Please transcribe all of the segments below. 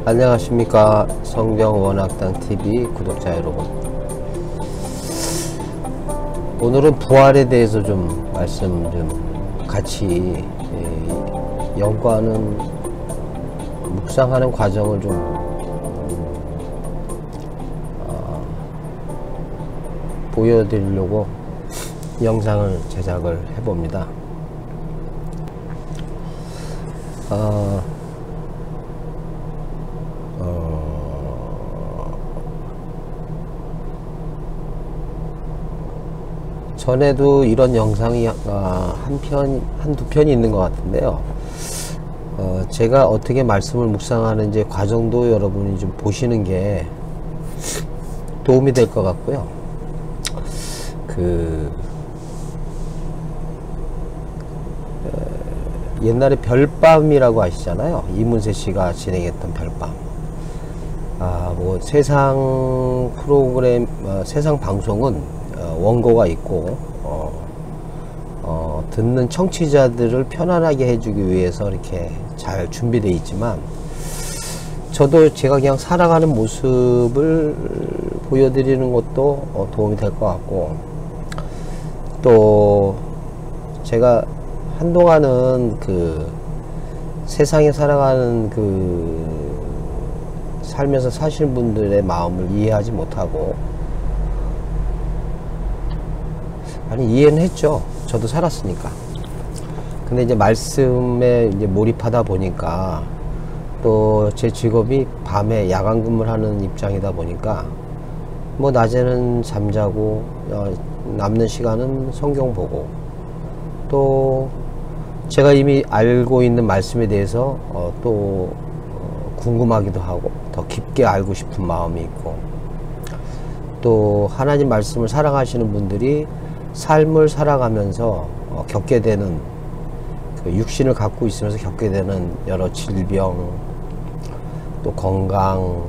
안녕하십니까. 성경원학당TV 구독자 여러분, 오늘은 부활에 대해서 좀 말씀 좀 같이 연구하는 묵상하는 과정을 좀 보여드리려고 영상을 제작을 해봅니다. 전에도 이런 영상이 한두 편이 있는 것 같은데요. 제가 어떻게 말씀을 묵상하는지 과정도 여러분이 좀 보시는 게 도움이 될 것 같고요. 옛날에 별밤이라고 아시잖아요. 이문세 씨가 진행했던 별밤. 뭐 세상 프로그램, 세상 방송은 원고가 있고 듣는 청취자들을 편안하게 해주기 위해서 이렇게 잘 준비되어 있지만, 저도 제가 그냥 살아가는 모습을 보여드리는 것도 도움이 될 것 같고, 또 제가 한동안은 세상에 살아가는 살면서 사시는 분들의 마음을 이해하지 못하고, 이해는 했죠. 저도 살았으니까. 근데 이제 말씀에 이제 몰입하다 보니까, 또 제 직업이 밤에 야간 근무를 하는 입장이다 보니까, 뭐 낮에는 잠자고 남는 시간은 성경 보고, 또 제가 이미 알고 있는 말씀에 대해서 또 궁금하기도 하고, 더 깊게 알고 싶은 마음이 있고, 또 하나님 말씀을 사랑하시는 분들이 삶을 살아가면서 겪게 되는, 육신을 갖고 있으면서 겪게 되는 여러 질병, 또 건강,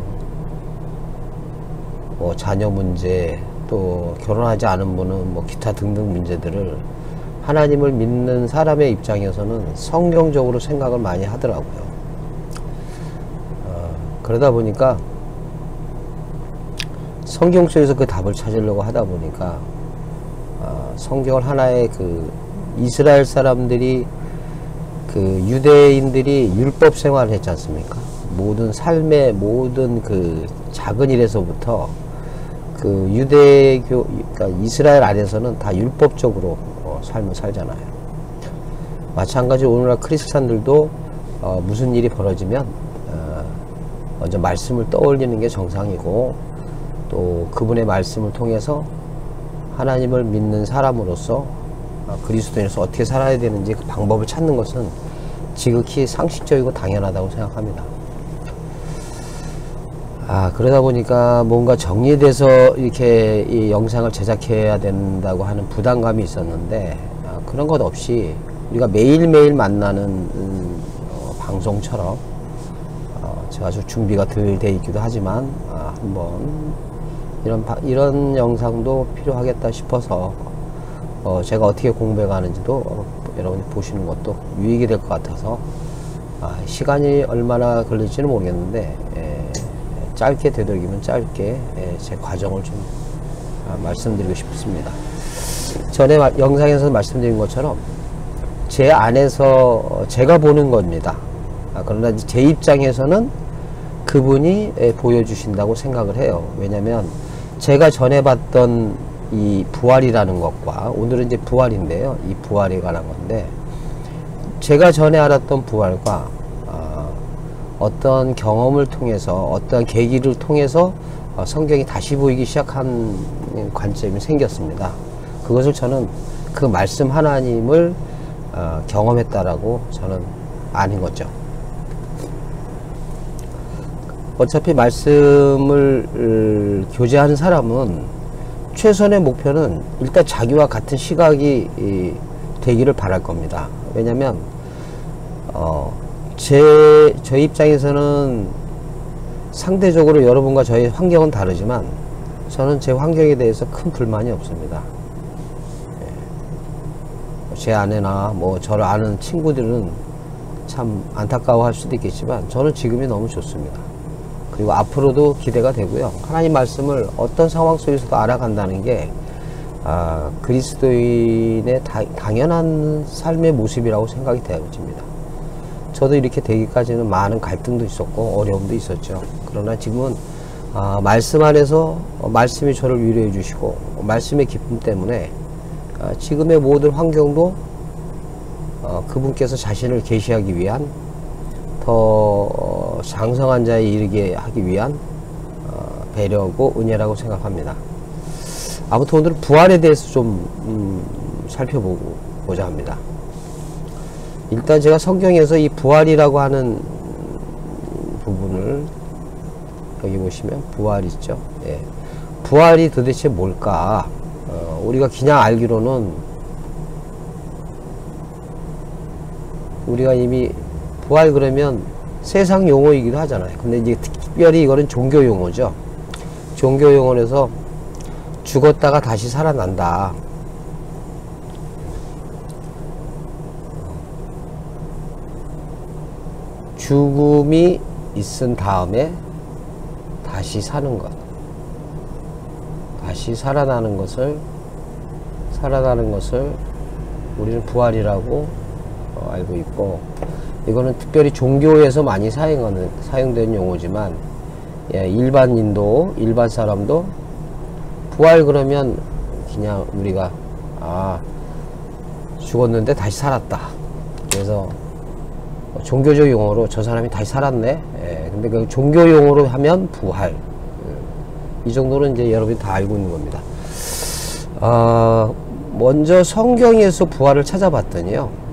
뭐 자녀 문제, 또 결혼하지 않은 분은 뭐 기타 등등 문제들을 하나님을 믿는 사람의 입장에서는 성경적으로 생각을 많이 하더라고요. 그러다 보니까 성경 속에서 그 답을 찾으려고 하다 보니까, 성경을 하나의 이스라엘 사람들이, 유대인들이 율법 생활을 했지 않습니까? 모든 삶의 모든 작은 일에서부터 유대교, 그러니까 이스라엘 안에서는 다 율법적으로 삶을 살잖아요. 마찬가지로 오늘날 크리스찬들도 무슨 일이 벌어지면 먼저 말씀을 떠올리는 게 정상이고, 또 그분의 말씀을 통해서 하나님을 믿는 사람으로서 그리스도인으로서 어떻게 살아야 되는지 그 방법을 찾는 것은 지극히 상식적이고 당연하다고 생각합니다. 그러다 보니까 뭔가 정리돼서 이렇게 이 영상을 제작해야 된다고 하는 부담감이 있었는데, 그런 것 없이 우리가 매일매일 만나는 방송처럼, 제가 좀 준비가 덜 돼 있기도 하지만 한번 이런 영상도 필요하겠다 싶어서 제가 어떻게 공부해 가는지도 여러분이 보시는 것도 유익이 될 것 같아서, 시간이 얼마나 걸릴지는 모르겠는데 짧게 되도록이면 짧게 제 과정을 좀 말씀드리고 싶습니다. 전에 영상에서 말씀드린 것처럼 제 안에서 제가 보는 겁니다. 그러나 제 입장에서는 그분이 보여주신다고 생각을 해요. 왜냐면 제가 전에 봤던 이 부활이라는 것과, 오늘은 이제 부활인데요, 이 부활에 관한 건데, 제가 전에 알았던 부활과 어떤 경험을 통해서, 어떤 계기를 통해서 성경이 다시 보이기 시작한 관점이 생겼습니다. 그것을 저는 그 말씀 하나님을 경험했다라고 저는 아는 거죠. 어차피 말씀을 교제하는 사람은 최선의 목표는 일단 자기와 같은 시각이 되기를 바랄 겁니다. 왜냐면 제 입장에서는 상대적으로 여러분과 저의 환경은 다르지만, 저는 제 환경에 대해서 큰 불만이 없습니다. 제 아내나 뭐 저를 아는 친구들은 참 안타까워할 수도 있겠지만, 저는 지금이 너무 좋습니다. 그리고 앞으로도 기대가 되고요. 하나님 말씀을 어떤 상황 속에서도 알아간다는 게 그리스도인의 당연한 삶의 모습이라고 생각이 되어집니다. 저도 이렇게 되기까지는 많은 갈등도 있었고 어려움도 있었죠. 그러나 지금은 말씀 안에서 말씀이 저를 위로해 주시고 말씀의 기쁨 때문에 지금의 모든 환경도 그분께서 자신을 계시하기 위한 더 장성한 자에 이르게 하기 위한 배려고 은혜라고 생각합니다. 아무튼 오늘은 부활에 대해서 좀 살펴보고자 합니다. 일단 제가 성경에서 이 부활이라고 하는 부분을 여기 보시면 부활 있죠. 예. 부활이 도대체 뭘까? 우리가 그냥 알기로는 우리가 이미 부활 그러면 세상 용어이기도 하잖아요. 근데 이제 특별히 이거는 종교 용어죠. 종교 용어에서 죽었다가 다시 살아난다. 죽음이 있은 다음에 다시 사는 것, 다시 살아나는 것을 우리는 부활이라고 알고 있고, 이거는 특별히 종교에서 많이 사용되는 용어지만, 일반인도, 일반 사람도 부활 그러면 그냥 우리가 죽었는데 다시 살았다. 그래서 종교적 용어로 저 사람이 다시 살았네. 근데 그 종교 용어로 하면 부활. 이 정도는 이제 여러분이 다 알고 있는 겁니다. 먼저 성경에서 부활을 찾아봤더니요.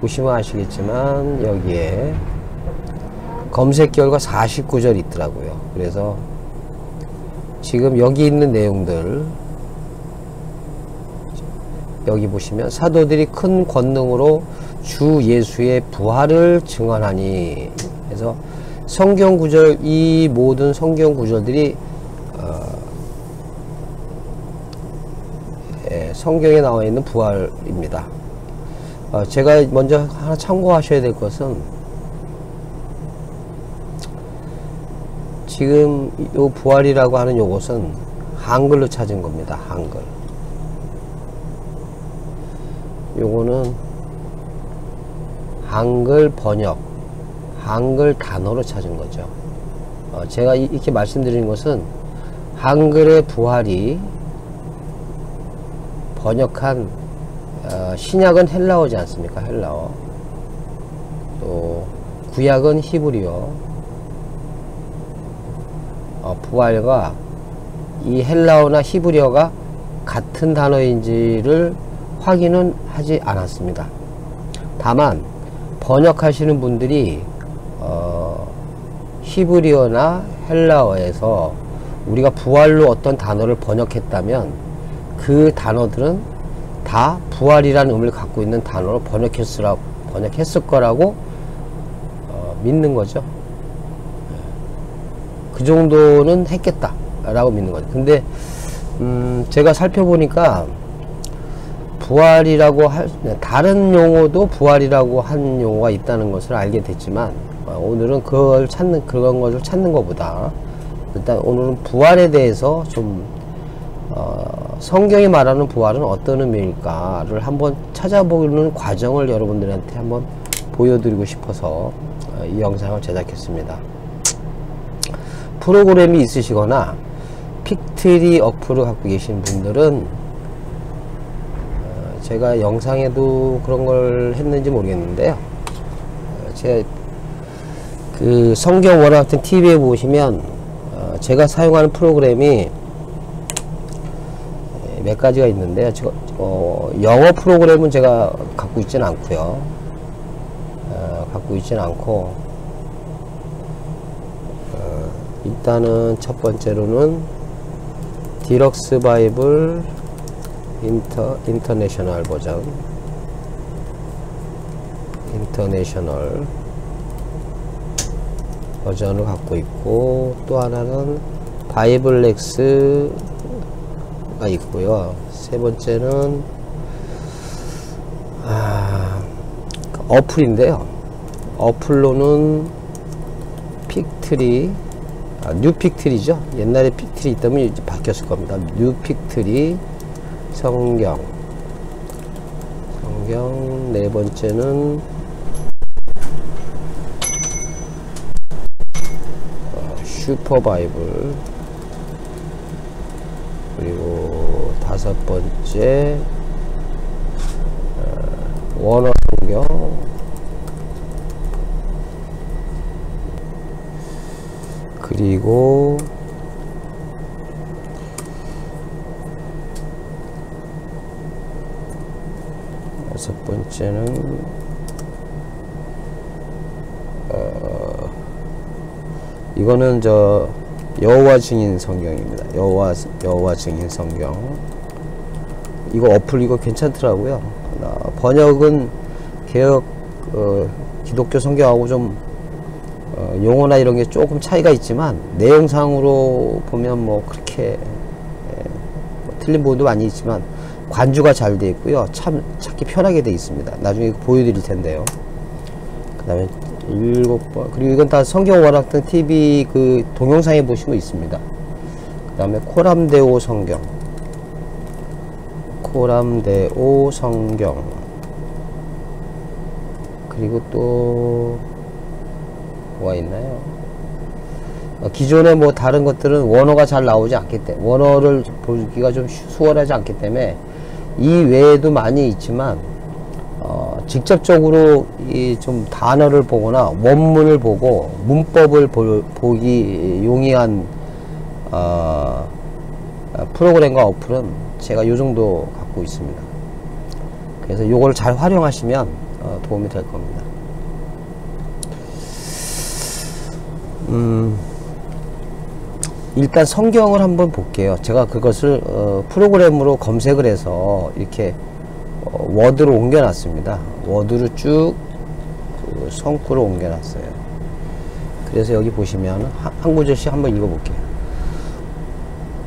보시면 아시겠지만 여기에 검색 결과 49절 있더라고요. 그래서 지금 여기 있는 내용들 여기 보시면 사도들이 큰 권능으로 주 예수의 부활을 증언하니, 그래서 성경 구절, 이 모든 성경 구절들이 성경에 나와 있는 부활입니다. 제가 먼저 하나 참고하셔야 될 것은, 지금 이 부활이라고 하는 요것은 한글로 찾은 겁니다. 한글. 요거는 한글 번역, 한글 단어로 찾은 거죠. 제가 이렇게 말씀드리는 것은 한글의 부활이 번역한 신약은 헬라어지 않습니까? 헬라어. 또 구약은 히브리어. 부활과 이 헬라어나 히브리어가 같은 단어인지를 확인은 하지 않았습니다. 다만 번역하시는 분들이 히브리어나 헬라어에서 우리가 부활로 어떤 단어를 번역했다면 그 단어들은 다 부활이라는 의미를 갖고 있는 단어로 번역했을 거라고 믿는 거죠. 그 정도는 했겠다 라고 믿는 거죠. 근데 제가 살펴보니까 부활이라고 다른 용어도 부활이라고 한 용어가 있다는 것을 알게 됐지만, 오늘은 그런 것을 찾는 것보다 일단 오늘은 부활에 대해서 좀 성경이 말하는 부활은 어떤 의미일까를 한번 찾아보는 과정을 여러분들한테 한번 보여드리고 싶어서 이 영상을 제작했습니다. 프로그램이 있으시거나 픽트리 어플을 갖고 계신 분들은 제가 영상에도 그런 걸 했는지 모르겠는데요. 제가 그 성경 원어 같은 TV에 보시면 제가 사용하는 프로그램이 몇 가지가 있는데요. 영어 프로그램은 제가 갖고 있지는 않고요. 일단은 첫 번째로는 디럭스 바이블 인터내셔널 버전, 인터내셔널 버전을 갖고 있고, 또 하나는 바이블렉스가 있고요. 세 번째는 어플인데요. 어플로는 픽트리, 뉴 픽트리죠. 옛날에 픽트리 있다면 이제 바뀌었을 겁니다. 뉴 픽트리, 성경. 네 번째는 슈퍼 바이블. 그리고 다섯 번째 원어 성경. 그리고 여섯 번째는 이거는 저 여호와 증인 성경입니다. 여호와 증인 성경. 이거 어플 이거 괜찮더라고요. 번역은 개혁 기독교 성경하고 좀 용어나 이런 게 조금 차이가 있지만 내용상으로 보면 뭐 그렇게 틀린 부분도 많이 있지만 관주가 잘 되어 있고요. 참 찾기 편하게 되어 있습니다. 나중에 보여드릴 텐데요. 그 다음에 7번. 그리고 이건 다 성경원학등 TV 그 동영상에 보시면 있습니다. 그 다음에 코람데오 성경. 코람데오 성경. 그리고 또 뭐가 있나요? 기존에 뭐 다른 것들은 원어가 잘 나오지 않기 때문에 원어를 보기가 좀 수월하지 않기 때문에 이 외에도 많이 있지만 직접적으로 이 좀 단어를 보거나 원문을 보고 문법을 보기 용이한 프로그램과 어플은 제가 요 정도 갖고 있습니다. 그래서 요걸 잘 활용하시면 도움이 될 겁니다. 일단 성경을 한번 볼게요. 제가 그것을 프로그램으로 검색을 해서 이렇게 워드로 옮겨 놨습니다. 워드로 쭉 그 성구로 옮겨 놨어요. 그래서 여기 보시면 한 구절씩 한번 읽어 볼게요.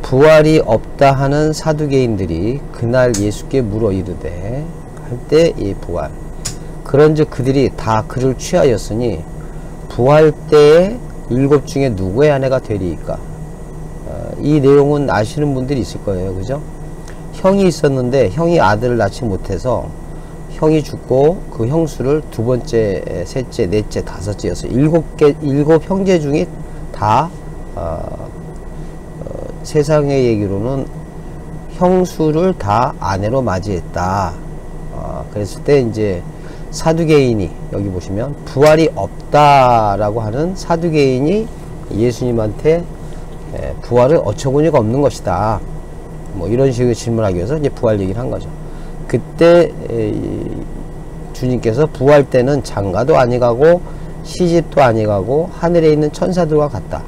부활이 없다 하는 사두개인들이 그날 예수께 물어 이르되 할 때 이 부활 그런즉 그들이 다 그를 취하였으니 부활 때에 7 중에 누구의 아내가 되리이까? 이 내용은 아시는 분들이 있을 거예요. 그죠? 형이 있었는데 형이 아들을 낳지 못해서 형이 죽고 그 형수를 두 번째, 셋째, 넷째, 다섯째여서 7 형제 중에 다 세상의 얘기로는 형수를 다 아내로 맞이했다. 그랬을 때 이제 사두개인이 여기 보시면 부활이 없다라고 하는 사두개인이 예수님한테 부활은 어처구니가 없는 것이다. 뭐 이런 식으로 질문하기 위해서 이제 부활 얘기를 한 거죠. 그때 주님께서 부활 때는 장가도 아니가고 시집도 아니가고 하늘에 있는 천사들과 같다.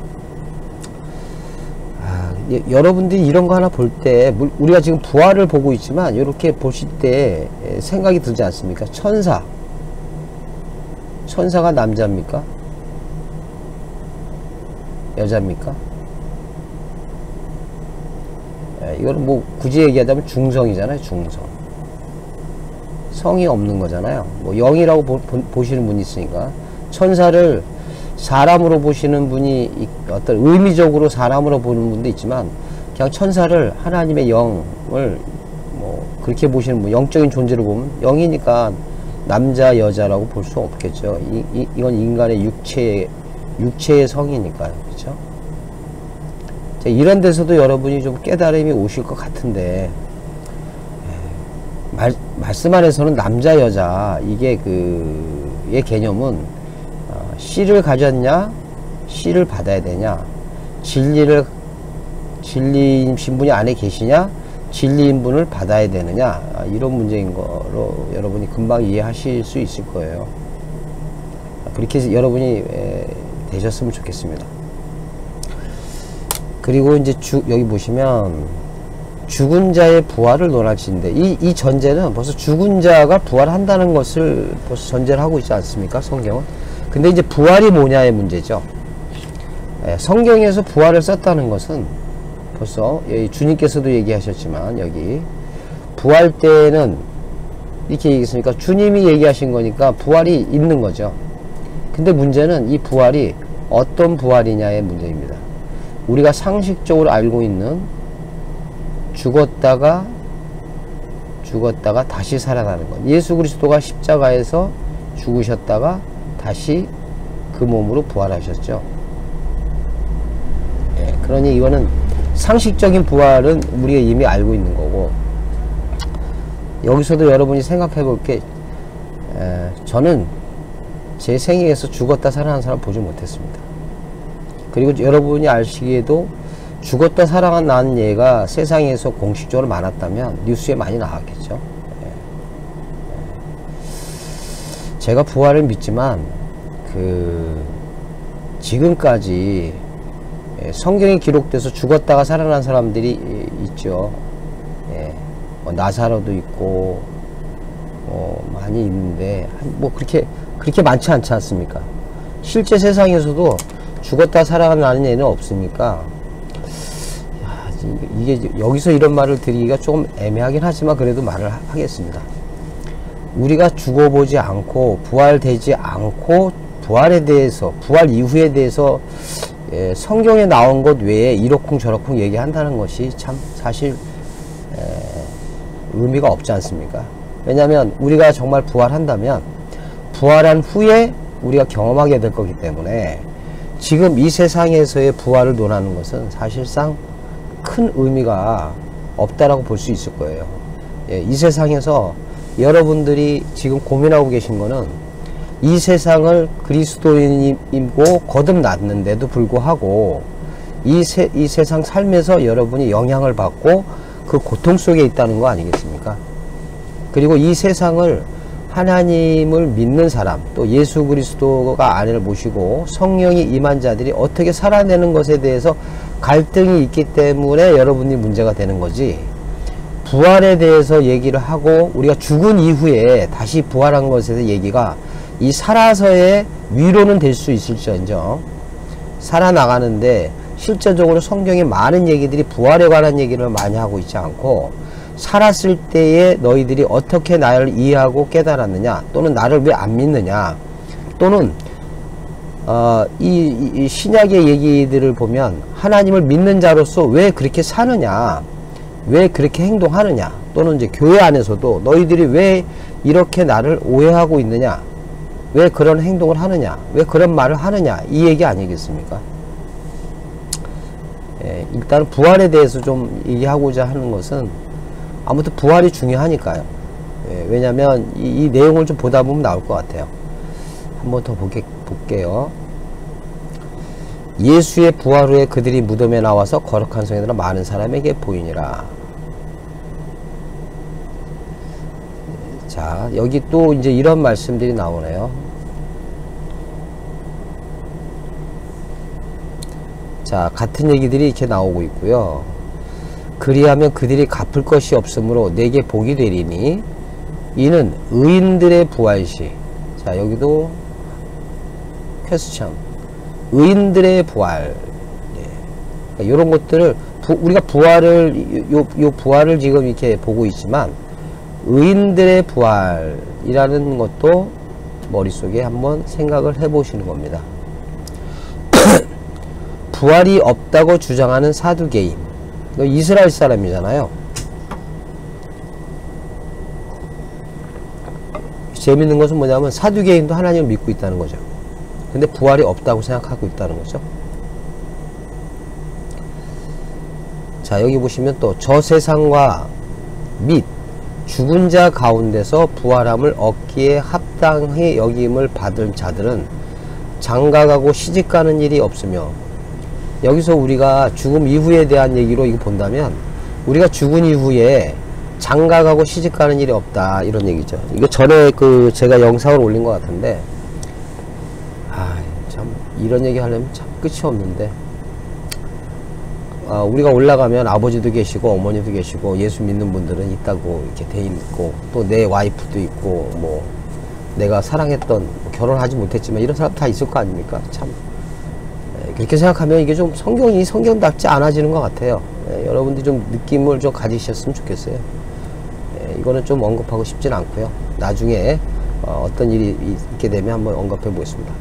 여러분들이 이런 거 하나 볼 때 우리가 지금 부활을 보고 있지만 이렇게 보실 때 생각이 들지 않습니까? 천사가 남자입니까? 여자입니까? 이거는 뭐 굳이 얘기하자면 중성이잖아요. 중성. 성이 없는 거잖아요. 뭐 영이라고 보시는 분이 있으니까 천사를 사람으로 보시는 분이 어떤 의미적으로 사람으로 보는 분도 있지만 그냥 천사를 하나님의 영을 뭐 그렇게 보시는 분, 영적인 존재로 보면 영이니까 남자 여자라고 볼 수 없겠죠. 이건 인간의 육체의 성이니까요. 그렇죠? 이런 데서도 여러분이 좀 깨달음이 오실 것 같은데 말씀 안에서는 남자 여자 이게 그의 개념은 씨를 가졌냐 씨를 받아야 되냐 진리인 신분이 안에 계시냐 진리인 분을 받아야 되느냐 이런 문제인 거로 여러분이 금방 이해하실 수 있을 거예요. 그렇게 해서 여러분이 되셨으면 좋겠습니다. 그리고 이제 여기 보시면 죽은 자의 부활을 논하시는데 이 전제는 벌써 죽은 자가 부활한다는 것을 벌써 전제를 하고 있지 않습니까? 성경은. 근데 이제 부활이 뭐냐의 문제죠. 성경에서 부활을 썼다는 것은 벌써 여기 주님께서도 얘기하셨지만 여기 부활 때는 이렇게 얘기했으니까 주님이 얘기하신 거니까 부활이 있는 거죠. 근데 문제는 이 부활이 어떤 부활이냐의 문제입니다. 우리가 상식적으로 알고 있는 죽었다가 다시 살아나는 것. 예수 그리스도가 십자가에서 죽으셨다가 다시 그 몸으로 부활하셨죠. 예, 그러니 이거는 상식적인 부활은 우리가 이미 알고 있는 거고, 여기서도 여러분이 생각해 볼 게, 저는 제 생애에서 죽었다 살아난 사람 보지 못했습니다. 그리고 여러분이 아시기에도 죽었다 살아난 예가 세상에서 공식적으로 많았다면 뉴스에 많이 나왔겠죠. 제가 부활을 믿지만 지금까지 성경에 기록돼서 죽었다가 살아난 사람들이 있죠. 뭐 나사로도 있고 많이 있는데 뭐 그렇게 많지 않지 않습니까? 실제 세상에서도 죽었다 살아나는 예는 없으니까, 이게 여기서 이런 말을 드리기가 조금 애매하긴 하지만 그래도 말을 하겠습니다. 우리가 죽어보지 않고 부활되지 않고 부활에 대해서, 부활 이후에 대해서 성경에 나온 것 외에 이러쿵저러쿵 얘기한다는 것이 참 사실 의미가 없지 않습니까? 왜냐하면 우리가 정말 부활한다면 부활한 후에 우리가 경험하게 될 거기 때문에, 지금 이 세상에서의 부활을 논하는 것은 사실상 큰 의미가 없다라고 볼 수 있을 거예요. 이 세상에서 여러분들이 지금 고민하고 계신 거는 이 세상을 그리스도인이고 거듭났는데도 불구하고 이 세상 삶에서 여러분이 영향을 받고 그 고통 속에 있다는 거 아니겠습니까? 그리고 이 세상을 하나님을 믿는 사람, 또 예수 그리스도가 안을 모시고 성령이 임한 자들이 어떻게 살아내는 것에 대해서 갈등이 있기 때문에 여러분이 문제가 되는 거지, 부활에 대해서 얘기를 하고 우리가 죽은 이후에 다시 부활한 것에 대해서 얘기가 이 살아서의 위로는 될 수 있을지언정, 살아나가는데 실제적으로 성경에 많은 얘기들이 부활에 관한 얘기를 많이 하고 있지 않고, 살았을 때에 너희들이 어떻게 나를 이해하고 깨달았느냐, 또는 나를 왜 안 믿느냐, 또는 이 신약의 얘기들을 보면 하나님을 믿는 자로서 왜 그렇게 사느냐, 왜 그렇게 행동하느냐, 또는 이제 교회 안에서도 너희들이 왜 이렇게 나를 오해하고 있느냐, 왜 그런 행동을 하느냐, 왜 그런 말을 하느냐, 이 얘기 아니겠습니까? 일단 부활에 대해서 좀 얘기하고자 하는 것은, 아무튼 부활이 중요하니까요. 왜냐면 이 내용을 좀 보다 보면 나올 것 같아요. 한번 더 볼게요. 예수의 부활 후에 그들이 무덤에 나와서 거룩한 성에 들어 많은 사람에게 보이니라. 자, 여기 또 이제 이런 말씀들이 나오네요. 자, 같은 얘기들이 이렇게 나오고 있고요. 그리하면 그들이 갚을 것이 없으므로 내게 복이 되리니 이는 의인들의 부활시. 자, 여기도 퀘스천, 의인들의 부활. 그러니까 이런 것들을 우리가 부활을 요 부활을 지금 이렇게 보고 있지만, 의인들의 부활이라는 것도 머릿속에 한번 생각을 해 보시는 겁니다. 부활이 없다고 주장하는 사두개인, 이스라엘 사람이잖아요. 재밌는 것은 뭐냐면 사두개인도 하나님을 믿고 있다는 거죠. 근데 부활이 없다고 생각하고 있다는 거죠. 자, 여기 보시면 또 저 세상과 및 죽은 자 가운데서 부활함을 얻기에 합당히 여김을 받은 자들은 장가가고 시집가는 일이 없으며, 여기서 우리가 죽음 이후에 대한 얘기로 이거 본다면, 우리가 죽은 이후에 장가가고 시집가는 일이 없다, 이런 얘기죠. 이거 전에 제가 영상을 올린 것 같은데, 참 이런 얘기 하려면 참 끝이 없는데, 우리가 올라가면 아버지도 계시고 어머니도 계시고 예수 믿는 분들은 있다고 이렇게 돼 있고, 또 내 와이프도 있고, 뭐 내가 사랑했던, 결혼하지 못했지만 이런 사람 다 있을 거 아닙니까? 참 그렇게 생각하면 이게 좀 성경이 성경답지 않아지는 것 같아요. 여러분들이 좀 느낌을 좀 가지셨으면 좋겠어요. 이거는 좀 언급하고 싶진 않고요. 나중에 어떤 일이 있게 되면 한번 언급해 보겠습니다.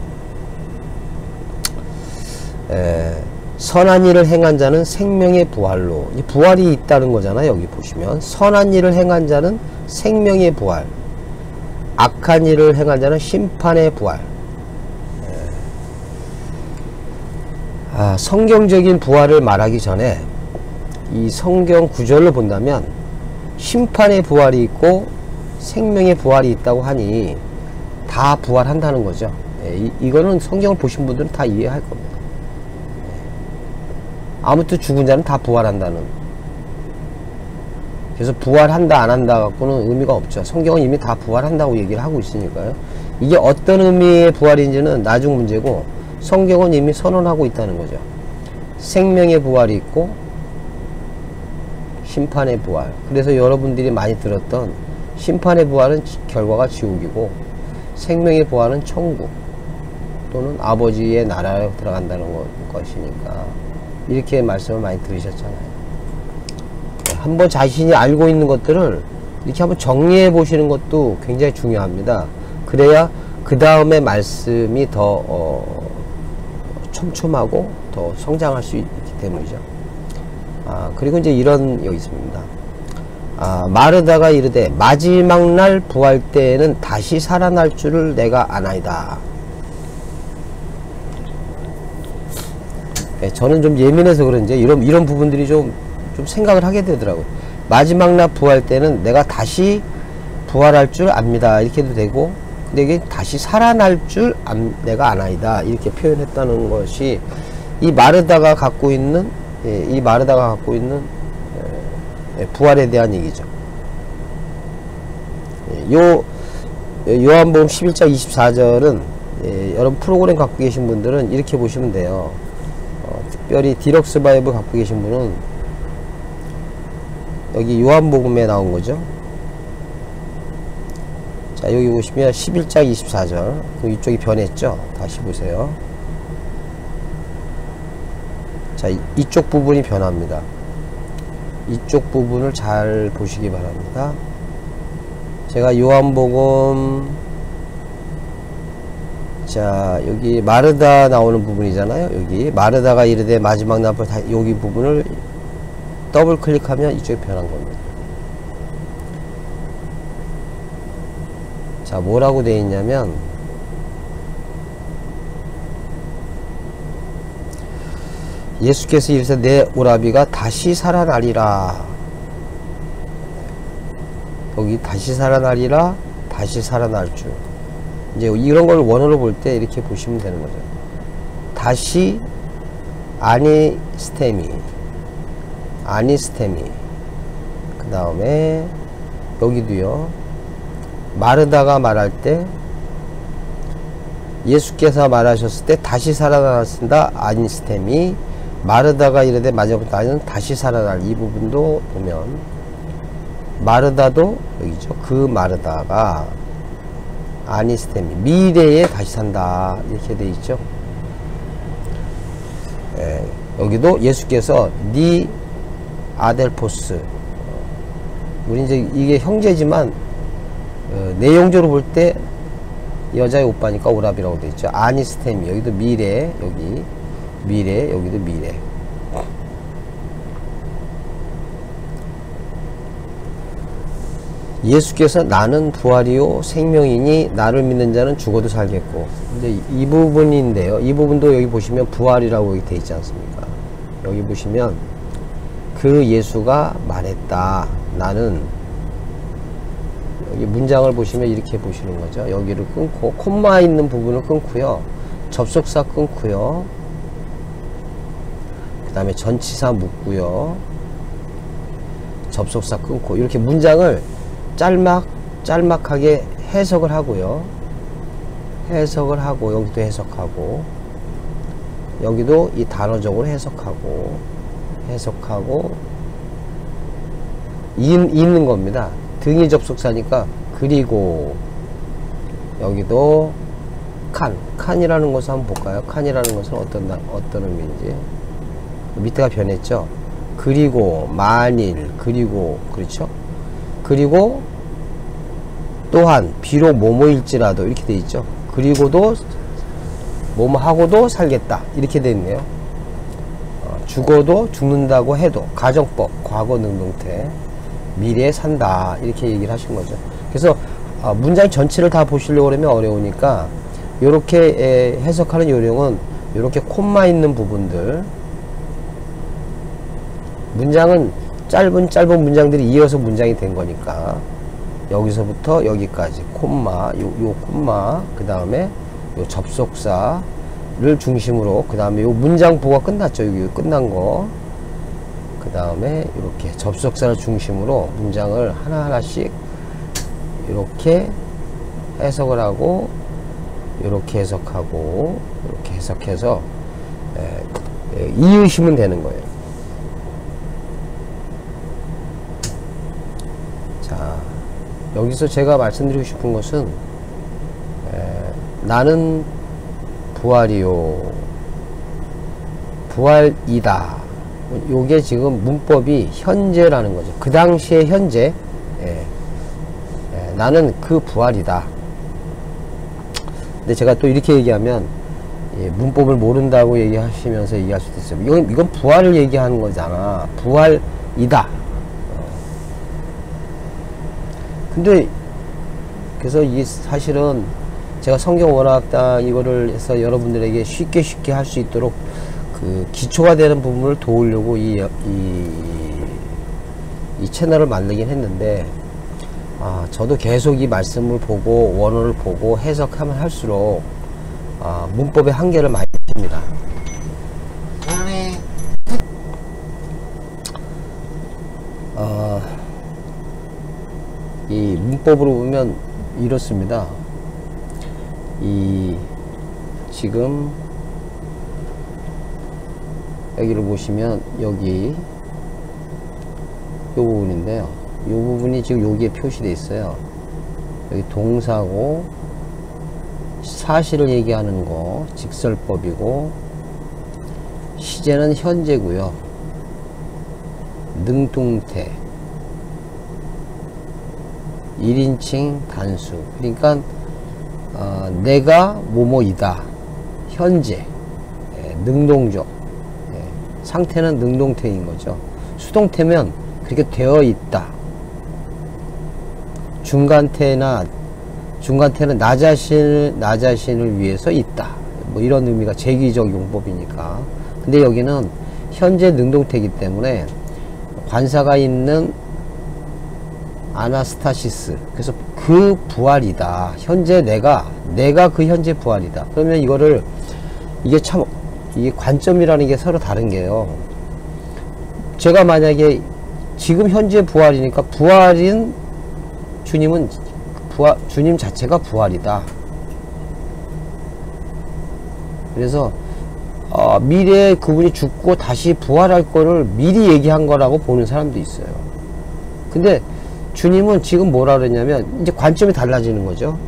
선한 일을 행한 자는 생명의 부활로, 이 부활이 있다는 거잖아요. 여기 보시면 선한 일을 행한 자는 생명의 부활, 악한 일을 행한 자는 심판의 부활. 성경적인 부활을 말하기 전에 이 성경 구절로 본다면 심판의 부활이 있고 생명의 부활이 있다고 하니 다 부활한다는 거죠. 이거는 성경을 보신 분들은 다 이해할 겁니다. 아무튼 죽은 자는 다 부활한다는. 그래서 부활한다 안 한다 갖고는 의미가 없죠. 성경은 이미 다 부활한다고 얘기를 하고 있으니까요. 이게 어떤 의미의 부활인지는 나중 문제고, 성경은 이미 선언하고 있다는 거죠. 생명의 부활이 있고 심판의 부활. 그래서 여러분들이 많이 들었던 심판의 부활은 결과가 지옥이고, 생명의 부활은 천국 또는 아버지의 나라에 들어간다는 것이니까, 이렇게 말씀을 많이 들으셨잖아요. 한번 자신이 알고 있는 것들을 이렇게 한번 정리해 보시는 것도 굉장히 중요합니다. 그래야 그 다음에 말씀이 더 촘촘하고 더 성장할 수 있기 때문이죠. 그리고 이제 이런 여기 있습니다. 마르다가 이르되 마지막 날 부활 때에는 다시 살아날 줄을 내가 아나이다. 저는 좀 예민해서 그런지 이런 부분들이 좀 생각을 하게 되더라고요. 마지막 날 부활 때는 내가 다시 부활할 줄 압니다. 이렇게 해도 되고, 근데 이게 다시 살아날 줄 내가 아나이다. 이렇게 표현했다는 것이 이 마르다가 갖고 있는 부활에 대한 얘기죠. 요한복음 11장 24절은 여러분 프로그램 갖고 계신 분들은 이렇게 보시면 돼요. 특별히 디럭스 바이블 갖고 계신 분은 여기 요한복음에 나온 거죠. 자, 여기 보시면 11장 24절. 이쪽이 변했죠. 다시 보세요. 자, 이쪽 부분이 변합니다. 이쪽 부분을 잘 보시기 바랍니다. 제가 요한복음, 자, 여기 마르다 나오는 부분이잖아요. 여기 마르다가 이르되 마지막 날 여기 부분을 더블 클릭하면 이쪽에 변한 겁니다. 자, 뭐라고 되어 있냐면, 예수께서 이르시되 내 오라비가 다시 살아나리라. 여기 다시 살아나리라, 다시 살아날 줄. 이제 이런 걸 원어로 볼 때 이렇게 보시면 되는 거죠. 다시 아니스테미, 그 다음에 여기도요, 마르다가 말할 때 예수께서 말하셨을 때 다시 살아났습니다. 아니스테미. 마르다가 이르되 마지막 날은 다시 살아날, 이 부분도 보면 마르다도 여기죠. 그 마르다가 아니스테미, 미래에 다시 산다, 이렇게 돼 있죠. 여기도 예수께서 니 아델포스, 우리 이제 이게 형제지만 내용적으로 볼 때 여자의 오빠니까 오라비라고 돼 있죠. 아니스테미, 여기도 미래, 여기 미래, 여기도 미래. 예수께서 나는 부활이요 생명이니 나를 믿는 자는 죽어도 살겠고. 근데 이 부분인데요. 이 부분도 여기 보시면 부활이라고 되어 있지 않습니까? 여기 보시면 그 예수가 말했다. 나는, 여기 문장을 보시면 이렇게 보시는 거죠. 여기를 끊고 콤마 있는 부분을 끊고요. 접속사 끊고요. 그 다음에 전치사 묻고요. 접속사 끊고 이렇게 문장을 짤막하게 해석을 하고요. 해석을 하고, 여기도 해석하고, 여기도 이 단어적으로 해석하고 있는 겁니다. 등이 접속사니까. 그리고 여기도 칸이라는 것을 한번 볼까요? 칸이라는 것은 어떤 의미인지. 밑에가 변했죠. 그리고 만일, 그리고, 그렇죠? 그리고 또한 비록 뭐뭐일지라도, 이렇게 돼 있죠. 그리고도 뭐뭐하고도 살겠다, 이렇게 돼 있네요. 죽어도 죽는다고 해도 가정법, 과거 능동태, 미래에 산다 이렇게 얘기를 하신 거죠. 그래서 문장 전체를 다 보시려고 그러면 어려우니까 이렇게 해석하는 요령은 이렇게 콤마 있는 부분들, 문장은 짧은 문장들이 이어서 문장이 된 거니까 여기서부터 여기까지 콤마, 요 콤마, 그 다음에 요 접속사를 중심으로, 그 다음에 요 문장 부호가 끝났죠. 여기 끝난 거. 그 다음에 이렇게 접속사를 중심으로 문장을 하나하나씩 이렇게 해석을 하고, 이렇게 해석하고, 이렇게 해석해서 이으시면 되는 거예요. 자, 여기서 제가 말씀드리고 싶은 것은 나는 부활이요, 부활이다. 요게 지금 문법이 현재라는 거죠. 그 당시의 현재. 나는 그 부활이다. 근데 제가 또 이렇게 얘기하면 문법을 모른다고 얘기하시면서 얘기할 수도 있어요. 이건 부활을 얘기하는 거잖아. 부활이다. 근데 그래서 이 사실은 제가 성경 원어학당 이거를 해서 여러분들에게 쉽게 할 수 있도록 그 기초가 되는 부분을 도우려고 이 채널을 만들긴 했는데, 저도 계속 이 말씀을 보고 원어를 보고 해석하면 할수록 문법의 한계를 많이 느낍니다. 이 문법으로 보면 이렇습니다. 지금 여기를 보시면 여기 요 부분인데요. 요 부분이 지금 여기에 표시되어 있어요. 여기 동사고, 사실을 얘기하는 거 직설법이고, 시제는 현재고요. 능동태, 1인칭 단수. 그러니까 내가 뭐뭐이다. 현재, 능동적, 상태는 능동태인 거죠. 수동태면 그렇게 되어 있다. 중간태는 나 자신을 위해서 있다. 뭐 이런 의미가 제기적 용법이니까. 근데 여기는 현재 능동태이기 때문에 관사가 있는 아나스타시스. 그래서 그 부활이다. 현재 내가 그 현재 부활이다. 그러면 이게 관점이라는 게 서로 다른 게요. 제가 만약에 지금 현재 부활이니까 부활인 주님 자체가 부활이다. 그래서 미래에 그분이 죽고 다시 부활할 거를 미리 얘기한 거라고 보는 사람도 있어요. 근데 주님은 지금 뭐라 그랬냐면, 이제 관점이 달라지는 거죠.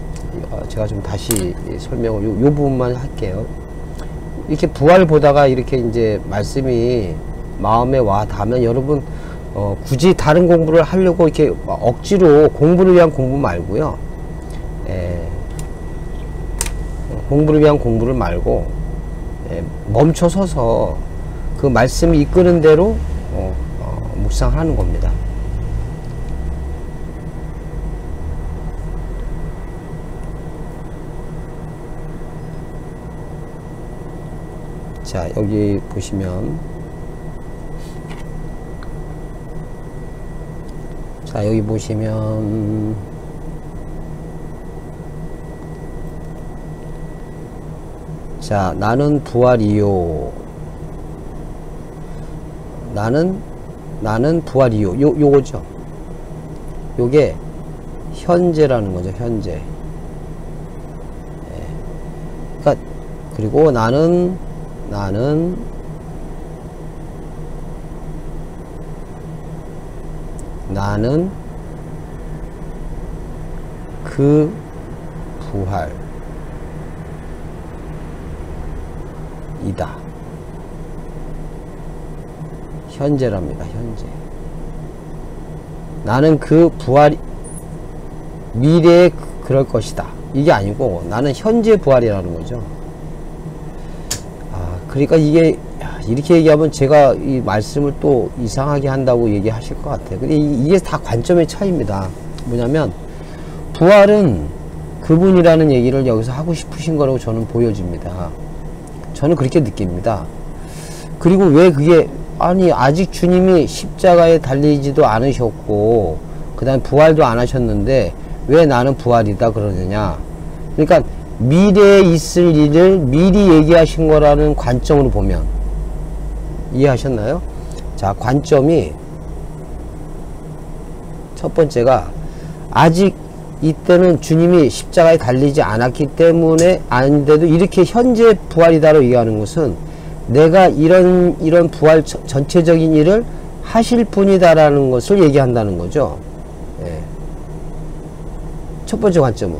제가 좀 다시 설명을 요 부분만 할게요. 이렇게 부활 보다가 이렇게 이제 말씀이 마음에 와 닿으면 여러분 굳이 다른 공부를 하려고 이렇게 억지로 공부를 위한 공부 말고요. 공부를 위한 공부를 말고 멈춰서서 그 말씀이 이끄는 대로 묵상하는 겁니다. 자, 여기 보시면, 자, 나는 부활이요. 나는 부활이요. 요거죠. 요게 현재라는 거죠. 현재. 그러니까 그리고 나는 그 부활이다. 현재랍니다. 현재. 나는 그 부활, 미래에 그럴 것이다. 이게 아니고 나는 현재 부활이라는 거죠. 그러니까 이게 이렇게 얘기하면 제가 이 말씀을 또 이상하게 한다고 얘기하실 것 같아요. 근데 이게 다 관점의 차이입니다. 뭐냐면 부활은 그분이라는 얘기를 여기서 하고 싶으신 거라고 저는 보여집니다. 저는 그렇게 느낍니다. 그리고 왜 그게 아니 아직 주님이 십자가에 달리지도 않으셨고 그 다음에 부활도 안 하셨는데 왜 나는 부활이다 그러느냐. 그러니까 미래에 있을 일을 미리 얘기하신 거라는 관점으로 보면 이해하셨나요? 자, 관점이 첫 번째가 아직 이때는 주님이 십자가에 달리지 않았기 때문에 아닌데도 이렇게 현재 부활이다로 얘기하는 것은 내가 이런 부활 전체적인 일을 하실 분이다라는 것을 얘기한다는 거죠. 예. 첫 번째 관점은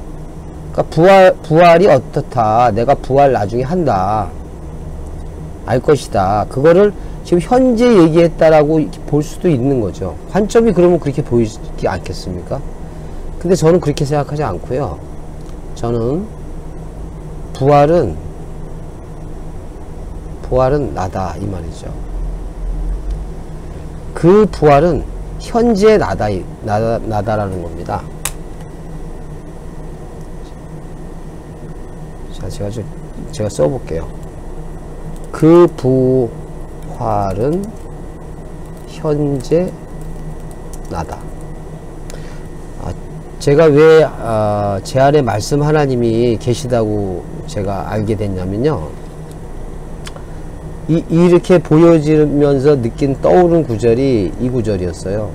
그러니까 부활이 어떻다, 내가 부활 나중에 한다, 알 것이다, 그거를 지금 현재 얘기했다라고 볼 수도 있는 거죠. 관점이 그러면 그렇게 보이지 않겠습니까? 근데 저는 그렇게 생각하지 않고요. 저는 부활은 나다 이 말이죠. 그 부활은 현재 나다라는 겁니다. 자, 제가 써볼게요. 그 부활은 현재 나다. 제가 왜 제 안에 말씀 하나님이 계시다고 제가 알게 됐냐면요, 이렇게 보여지면서 느낀 떠오른 구절이 이 구절이었어요.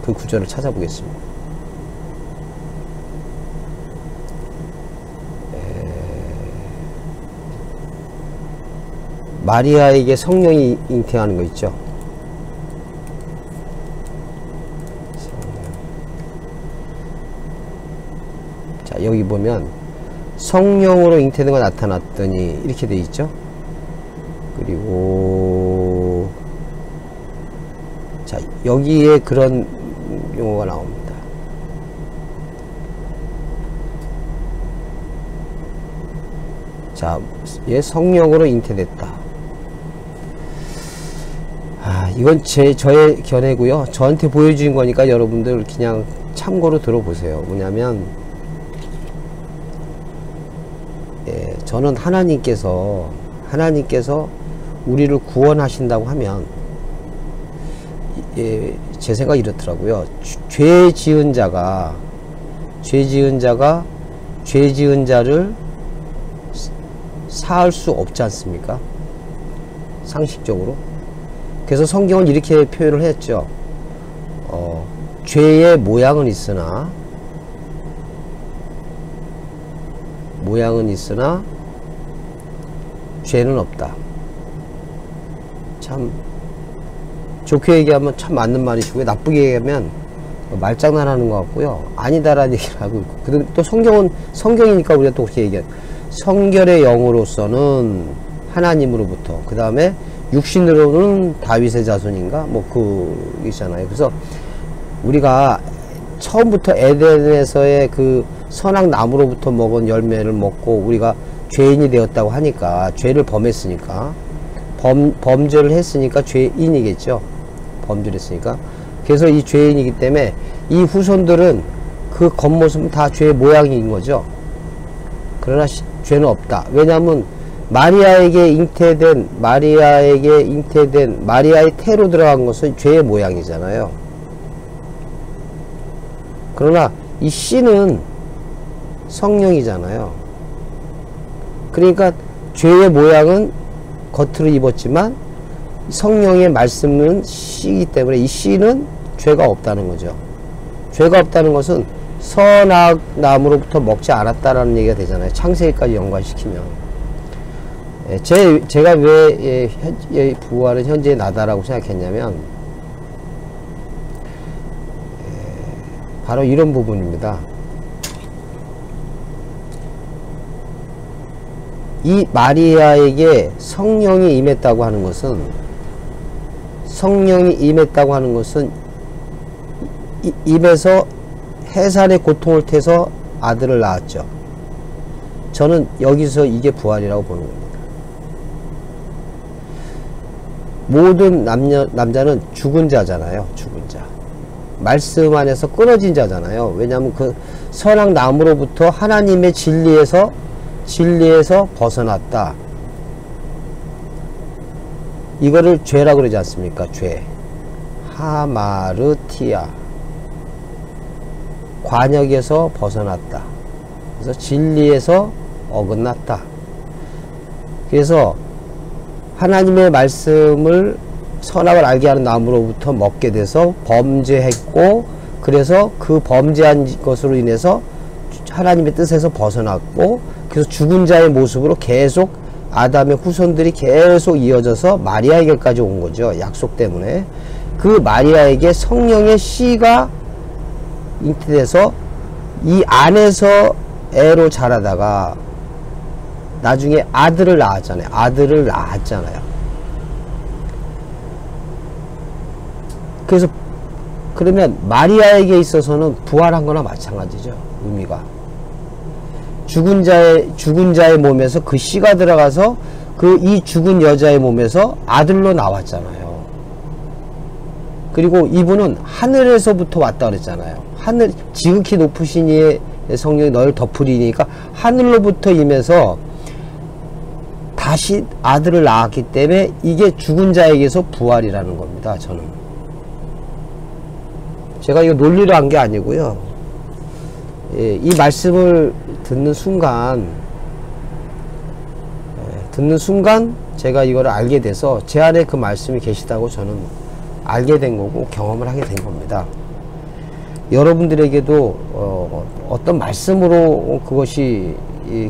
그 구절을 찾아보겠습니다. 마리아에게 성령이 잉태하는 거 있죠. 자, 여기 보면 성령으로 잉태된 거 나타났더니 이렇게 돼 있죠. 그리고 자, 여기에 그런 용어가 나옵니다. 자, 얘 성령으로 잉태됐다. 이건 저의 견해고요. 저한테 보여주신 거니까 여러분들 그냥 참고로 들어보세요. 뭐냐면 저는 하나님께서 우리를 구원하신다고 하면 제 생각이 이렇더라고요. 죄 지은 자가 죄 지은 자를 사할 수 없지 않습니까? 상식적으로. 그래서 성경은 이렇게 표현을 했죠. 죄의 모양은 있으나 죄는 없다. 참 좋게 얘기하면 참 맞는 말이시고요. 나쁘게 얘기하면 말장난하는 것 같고요. 아니다라는 얘기를 하고 있고. 그리고 또 성경이니까 우리가 또 그렇게 얘기해요. 성결의 영으로서는 하나님으로부터, 그 다음에 육신으로는 다윗의 자손인가 뭐 그 있잖아요. 그래서 우리가 처음부터 에덴에서의 그 선악 나무로부터 먹은 열매를 먹고 우리가 죄인이 되었다고 하니까, 죄를 범했으니까, 범죄를 했으니까 죄인이겠죠. 범죄를 했으니까. 그래서 이 죄인이기 때문에 이 후손들은 그 겉모습은 다 죄의 모양인 거죠. 그러나 죄는 없다. 왜냐하면 마리아에게 잉태된 마리아의 태로 들어간 것은 죄의 모양이잖아요. 그러나 이 씨는 성령이잖아요. 그러니까 죄의 모양은 겉으로 입었지만 성령의 말씀은 씨이기 때문에 이 씨는 죄가 없다는 거죠. 죄가 없다는 것은 선악 나무로부터 먹지 않았다라는 얘기가 되잖아요. 창세기까지 연관시키면. 제가 왜 부활은 현재 나다라고 생각했냐면 바로 이런 부분입니다. 이 마리아에게 성령이 임했다고 하는 것은 입에서 해산의 고통을 태서 아들을 낳았죠. 저는 여기서 이게 부활이라고 보는 겁니다. 모든 남자는 죽은 자잖아요. 죽은 자. 말씀 안에서 끊어진 자잖아요. 왜냐하면 그 선악 나무로부터 하나님의 진리에서 벗어났다. 이거를 죄라고 그러지 않습니까? 죄. 하마르티아. 관역에서 벗어났다. 그래서 진리에서 어긋났다. 그래서 하나님의 말씀을 선악을 알게 하는 나무로부터 먹게 돼서 범죄했고, 그래서 그 범죄한 것으로 인해서 하나님의 뜻에서 벗어났고, 그래서 죽은 자의 모습으로 계속 아담의 후손들이 계속 이어져서 마리아에게까지 온 거죠. 약속 때문에. 그 마리아에게 성령의 씨가 잉태돼서 이 안에서 애로 자라다가 나중에 아들을 낳았잖아요. 그래서 그러면 마리아에게 있어서는 부활한 거나 마찬가지죠. 의미가. 죽은 자의 몸에서 그 씨가 들어가서 이 죽은 여자의 몸에서 아들로 나왔잖아요. 그리고 이분은 하늘에서부터 왔다 그랬잖아요. 하늘, 지극히 높으신 이의 성령이 너를 덮으리니까 하늘로부터 임해서 다시 아들을 낳았기 때문에 이게 죽은 자에게서 부활이라는 겁니다. 저는. 제가 이거 논리로 한 게 아니고요. 예, 이 말씀을 듣는 순간 제가 이거를 알게 돼서 제 안에 그 말씀이 계시다고 저는 알게 된 거고 경험을 하게 된 겁니다. 여러분들에게도 어떤 말씀으로 그것이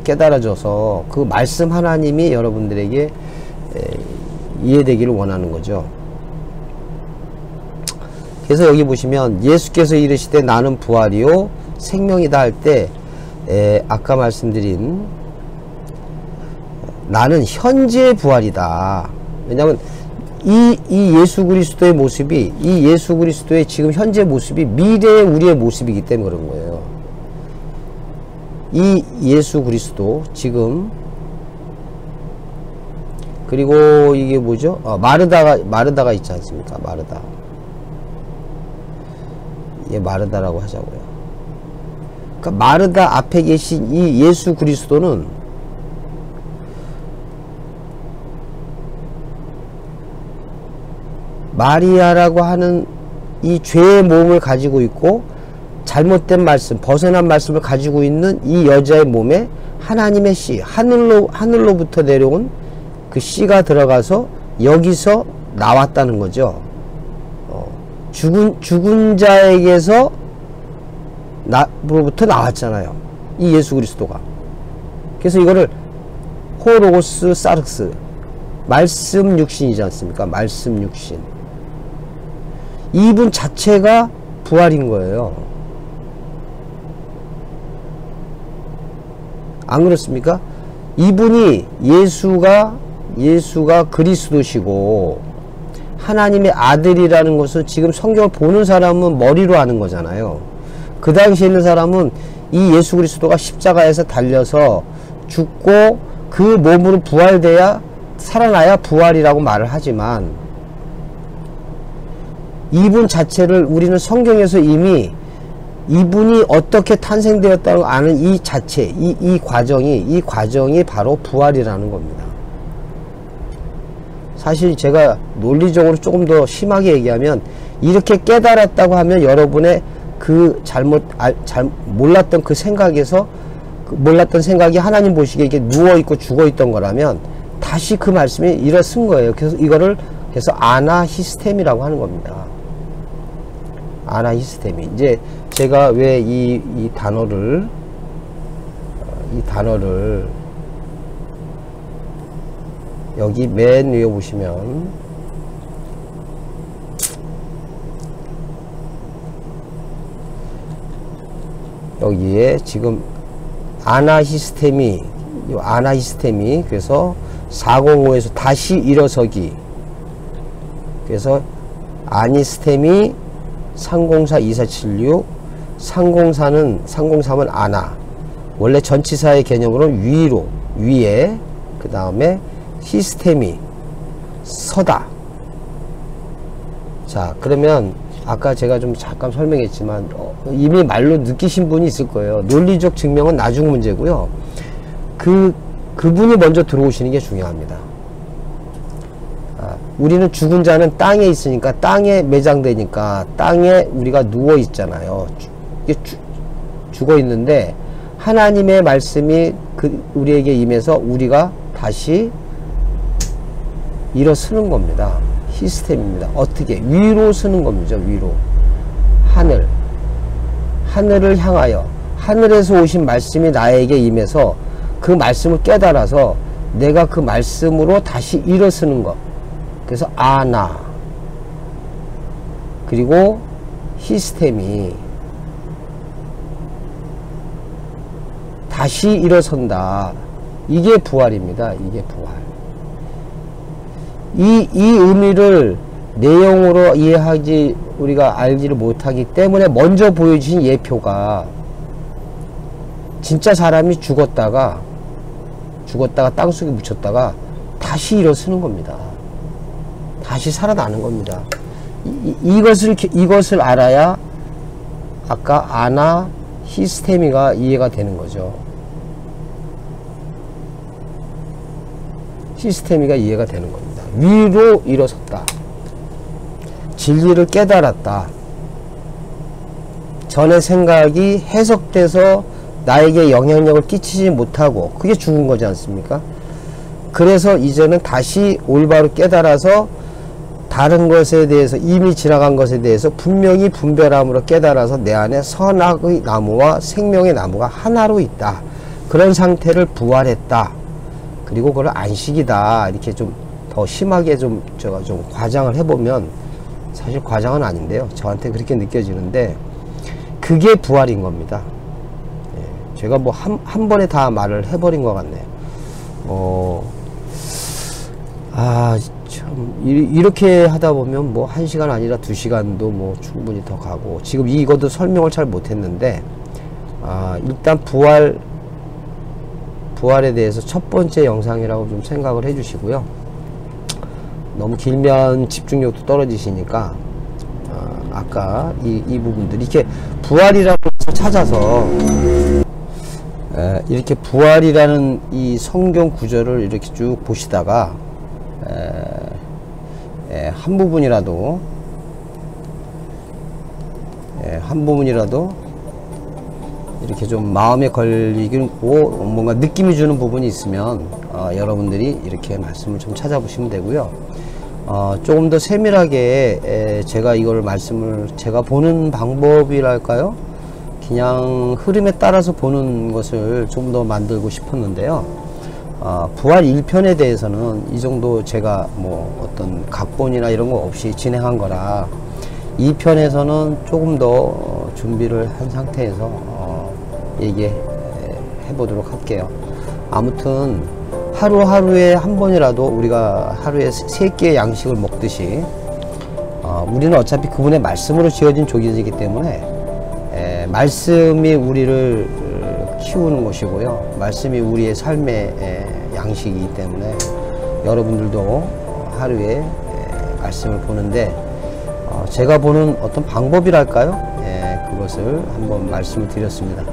깨달아져서 그 말씀 하나님이 여러분들에게 이해되기를 원하는 거죠. 그래서 여기 보시면 예수께서 이르시되 나는 부활이요 생명이다 할 때 아까 말씀드린 나는 현재의 부활이다. 왜냐하면 이 예수 그리스도의 모습이, 이 예수 그리스도의 지금 현재 모습이 미래의 우리의 모습이기 때문에 그런 거예요. 이 예수 그리스도 지금, 그리고 이게 뭐죠? 마르다가 있지 않습니까? 마르다. 예, 마르다라고 하자고요. 그러니까 마르다 앞에 계신 이 예수 그리스도는 마리아라고 하는 이 죄의 몸을 가지고 있고 잘못된 말씀, 벗어난 말씀을 가지고 있는 이 여자의 몸에 하나님의 씨, 하늘로부터 내려온 그 씨가 들어가서 여기서 나왔다는 거죠. 죽은 자에게서 로부터 나왔잖아요. 이 예수 그리스도가. 그래서 이거를 호로고스 사르스, 말씀 육신이지 않습니까? 말씀 육신. 이분 자체가 부활인 거예요. 안 그렇습니까? 이분이 예수가 그리스도시고 하나님의 아들이라는 것을 지금 성경을 보는 사람은 머리로 아는 거잖아요. 그 당시에 있는 사람은 이 예수 그리스도가 십자가에서 달려서 죽고 그 몸으로 부활돼야, 살아나야 부활이라고 말을 하지만 이분 자체를 우리는 성경에서 이미 이분이 어떻게 탄생되었다고 아는 이 자체, 이 과정이 바로 부활이라는 겁니다. 사실 제가 논리적으로 조금 더 심하게 얘기하면 이렇게 깨달았다고 하면 여러분의 그 몰랐던 그 생각에서, 몰랐던 생각이 하나님 보시기에 이렇게 누워있고 죽어있던 거라면 다시 그 말씀이 일어선 거예요. 그래서 이거를 그래서 아나히스템이라고 하는 겁니다. 아나히스템이. 이제 제가 왜 이 단어를 여기 맨 위에 보시면 여기에 지금 아나히스템이 그래서 405에서 다시 일어서기, 그래서 아니스템이 304-2476, 303은 아나. 원래 전치사의 개념으로는 위에, 그 다음에 히스템이 서다. 자, 그러면 아까 제가 좀 잠깐 설명했지만 이미 말로 느끼신 분이 있을 거예요. 논리적 증명은 나중 문제고요. 그분이 먼저 들어오시는 게 중요합니다. 우리는 죽은 자는 땅에 있으니까, 땅에 매장되니까 땅에 우리가 누워 있잖아요. 죽어 있는데 하나님의 말씀이 우리에게 임해서 우리가 다시 일어서는 겁니다. 시스템입니다. 어떻게? 위로 서는 겁니다. 위로. 하늘을 향하여 하늘에서 오신 말씀이 나에게 임해서 그 말씀을 깨달아서 내가 그 말씀으로 다시 일어서는 것. 그래서 아나, 그리고 시스템이 다시 일어선다. 이게 부활입니다. 이게 부활. 이 의미를 내용으로 우리가 알지를 못하기 때문에 먼저 보여주신 예표가 진짜 사람이 죽었다가 땅속에 묻혔다가 다시 일어서는 겁니다. 다시 살아나는 겁니다. 이것을 알아야 아까 아나 시스테미가 이해가 되는 거죠. 시스테미가 이해가 되는 겁니다. 위로 일어섰다. 진리를 깨달았다. 전의 생각이 해석돼서 나에게 영향력을 끼치지 못하고, 그게 죽은 거지 않습니까? 그래서 이제는 다시 올바로 깨달아서 다른 것에 대해서, 이미 지나간 것에 대해서 분명히 분별함으로 깨달아서 내 안에 선악의 나무와 생명의 나무가 하나로 있다. 그런 상태를 부활했다. 그리고 그걸 안식이다. 이렇게 좀 더 심하게 제가 좀 과장을 해보면, 사실 과장은 아닌데요. 저한테 그렇게 느껴지는데, 그게 부활인 겁니다. 예, 제가 뭐 한 번에 다 말을 해버린 것 같네요. 참, 이렇게 하다 보면 뭐 1시간 아니라 2시간도 뭐 충분히 더 가고, 지금 이것도 설명을 잘 못했는데, 일단 부활에 대해서 첫 번째 영상이라고 좀 생각을 해 주시고요. 너무 길면 집중력도 떨어지시니까, 아까 이 부분들, 이렇게 부활이라고 찾아서, 이렇게 부활이라는 이 성경 구절을 이렇게 쭉 보시다가, 한 부분이라도 이렇게 좀 마음에 걸리고 뭔가 느낌이 주는 부분이 있으면 여러분들이 이렇게 말씀을 좀 찾아보시면 되고요. 조금 더 세밀하게 제가 이걸 제가 보는 방법이랄까요? 그냥 흐름에 따라서 보는 것을 좀 더 만들고 싶었는데요. 부활 1편에 대해서는 이 정도 제가 뭐 어떤 각본이나 이런 거 없이 진행한 거라, 2편에서는 조금 더 준비를 한 상태에서 얘기해 보도록 할게요. 아무튼 하루하루에 한 번이라도 우리가 하루에 3끼의 양식을 먹듯이, 우리는 어차피 그분의 말씀으로 지어진 족이기 때문에 말씀이 우리를 키우는 것이고요. 말씀이 우리의 삶의 양식이기 때문에 여러분들도 하루에 말씀을 보는데, 제가 보는 어떤 방법이랄까요? 그것을 한번 말씀을 드렸습니다.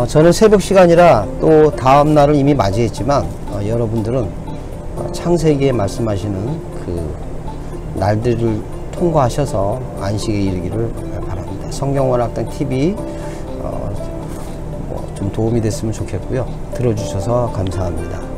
저는 새벽 시간이라 또 다음 날을 이미 맞이했지만, 여러분들은 창세기에 말씀하시는 그 날들을 통과하셔서 안식에 이르기를 바랍니다. 성경원학당 TV 좀 도움이 됐으면 좋겠고요. 들어주셔서 감사합니다.